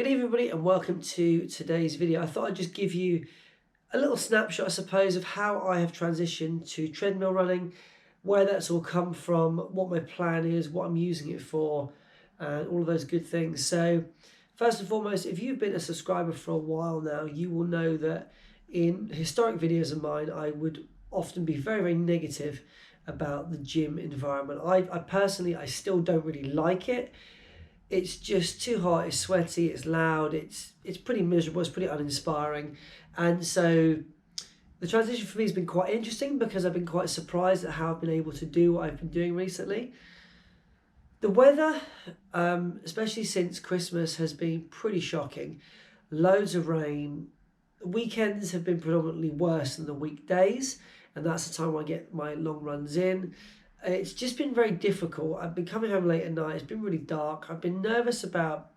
Good evening everybody and welcome to today's video. I thought I'd just give you a little snapshot, I suppose, of how I have transitioned to treadmill running, where that's all come from, what my plan is, what I'm using it for, and all of those good things. So first and foremost, if you've been a subscriber for a while now, you will know that in historic videos of mine, I would often be very, very negative about the gym environment. I personally still don't really like it. It's just too hot, it's sweaty, it's loud, it's pretty miserable, it's pretty uninspiring. And so the transition for me has been quite interesting because I've been quite surprised at how I've been able to do what I've been doing recently. The weather, especially since Christmas, has been pretty shocking. Loads of rain. Weekends have been predominantly worse than the weekdays, and that's the time I get my long runs in. It's just been very difficult. I've been coming home late at night. It's been really dark. I've been nervous about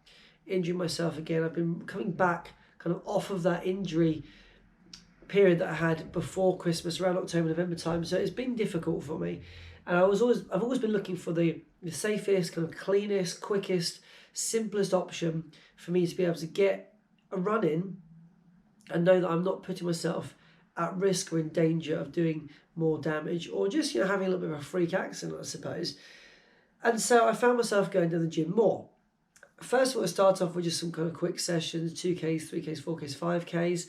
injuring myself again. I've been coming back kind of off of that injury period that I had before Christmas, around October, November time. So it's been difficult for me. And I've always been looking for the safest, kind of cleanest, quickest, simplest option for me to be able to get a run in and know that I'm not putting myself at risk or in danger of doing more damage, or just having a little bit of a freak accident, I suppose. And so I found myself going to the gym more. First of all, I started off with just some kind of quick sessions, 2Ks, 3Ks, 4Ks, 5Ks.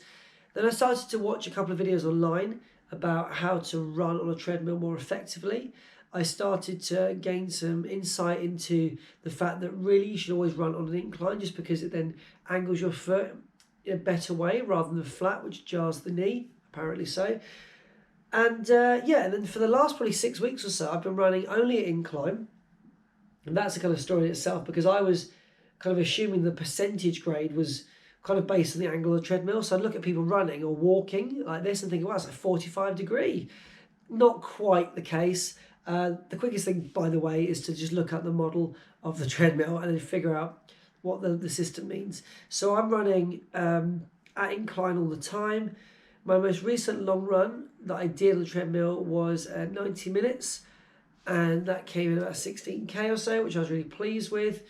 Then I started to watch a couple of videos online about how to run on a treadmill more effectively. I started to gain some insight into the fact that really you should always run on an incline, just because it then angles your foot in a better way rather than flat, which jars the knee, apparently so. And and then for the last probably 6 weeks or so, I've been running only at incline. And that's a kind of story in itself, because I was kind of assuming the percentage grade was kind of based on the angle of the treadmill. So I'd look at people running or walking like this and think, wow, it's like 45 degree. Not quite the case. The quickest thing, by the way, is to just look at the model of the treadmill and then figure out what the system means. So I'm running at incline all the time. My most recent long run that I did on the treadmill was 90 minutes, and that came in about 16K or so, which I was really pleased with.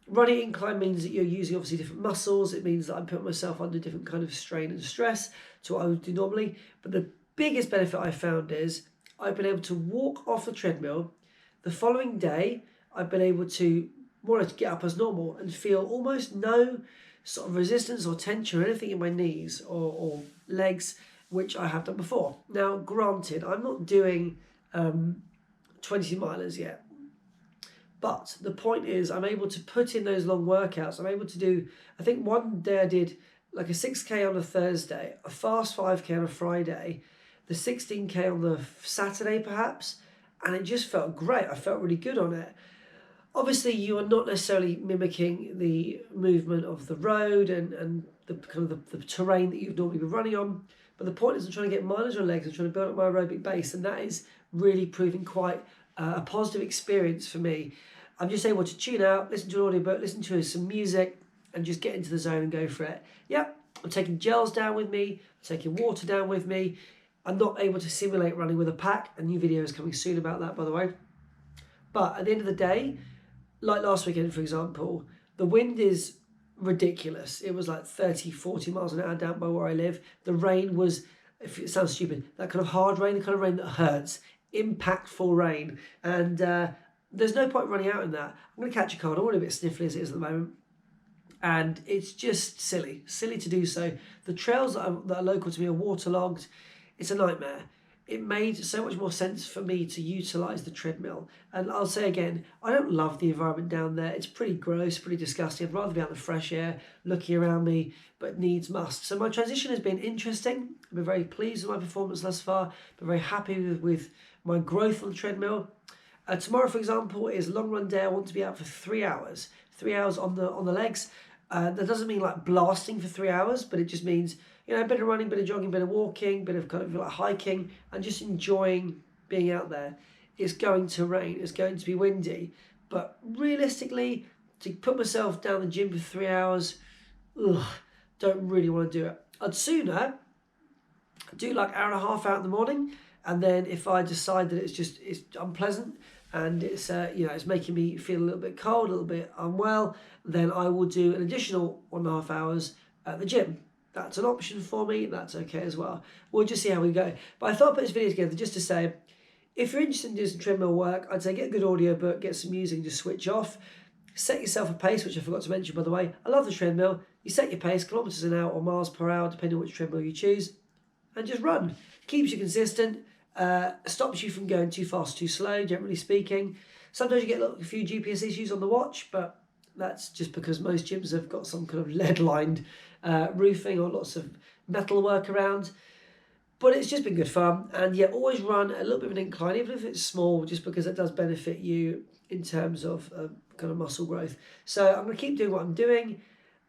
Running incline means that you're using obviously different muscles. It means that I'm putting myself under different kind of strain and stress to what I would do normally. But the biggest benefit I found is I've been able to walk off the treadmill. The following day, I've been able to more or less get up as normal and feel almost no sort of resistance or tension or anything in my knees or legs, which I have done before. Now, granted, I'm not doing 20 milers yet, but the point is I'm able to put in those long workouts. I'm able to do, I think one day I did like a 6K on a Thursday, a fast 5K on a Friday, the 16K on the Saturday perhaps, and it just felt great. I felt really good on it. Obviously, you are not necessarily mimicking the movement of the road and the kind of the terrain that you've normally been running on. But the point is I'm trying to get mileage on legs. I'm trying to build up my aerobic base. And that is really proving quite a positive experience for me. I'm just able to tune out, listen to an audiobook, listen to some music, and just get into the zone and go for it. Yep, I'm taking gels down with me. I'm taking water down with me. I'm not able to simulate running with a pack. A new video is coming soon about that, by the way. But at the end of the day, like last weekend, for example, the wind is ridiculous. It was like 30, 40 miles an hour down by where I live. The rain was, if it sounds stupid, that kind of hard rain, the kind of rain that hurts. Impactful rain. And there's no point running out in that. I'm going to catch a cold. I'm already a bit sniffly as it is at the moment. And it's just silly to do so. The trails that are local to me are waterlogged. It's a nightmare. It made so much more sense for me to utilise the treadmill. And I'll say again, I don't love the environment down there. It's pretty gross, pretty disgusting. I'd rather be out in the fresh air, looking around me, but needs must. So my transition has been interesting. I've been very pleased with my performance thus far. Been very happy with my growth on the treadmill. Tomorrow, for example, is a long run day. I want to be out for 3 hours. 3 hours on the legs. That doesn't mean like blasting for 3 hours, but it just means a bit of running, bit of jogging, bit of walking, bit of kind of like hiking, and just enjoying being out there. It's going to rain, it's going to be windy, but realistically, to put myself down the gym for 3 hours, don't really want to do it. I'd sooner do like an hour and a half out in the morning, and then if I decide that it's unpleasant, and it's it's making me feel a little bit cold, a little bit unwell, then I will do an additional 1.5 hours at the gym. That's an option for me. That's okay as well. We'll just see how we go. But I thought I'd put this video together just to say, if you're interested in doing some treadmill work, I'd say get a good audio book, get some music, and just switch off. Set yourself a pace, which I forgot to mention, by the way. I love the treadmill. You set your pace, kilometres an hour or miles per hour, depending on which treadmill you choose, and just run. Keeps you consistent, stops you from going too fast, too slow, generally speaking. Sometimes you get a few GPS issues on the watch, but that's just because most gyms have got some kind of lead-lined roofing or lots of metal work around. But it's just been good fun, and yeah, always run a little bit of an incline, even if it's small, just because it does benefit you in terms of kind of muscle growth. So I'm going to keep doing what I'm doing.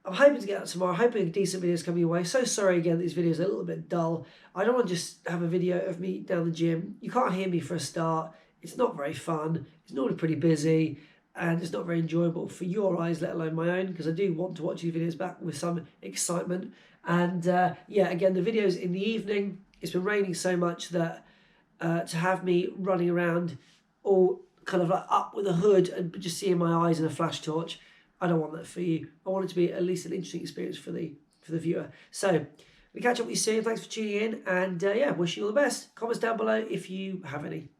I'm hoping to get out tomorrow, hoping decent videos coming your way. So sorry again, these videos are a little bit dull. I don't want to just have a video of me down the gym. You can't hear me for a start. It's not very fun. It's normally pretty busy, and it's not very enjoyable for your eyes, let alone my own, because I do want to watch these videos back with some excitement. And yeah, again, the videos in the evening, it's been raining so much that to have me running around all kind of like up with a hood and just seeing my eyes in a flash torch, I don't want that for you. I want it to be at least an interesting experience for the viewer. So we catch up with you soon. Thanks for tuning in, and yeah, wish you all the best. Comments down below if you have any.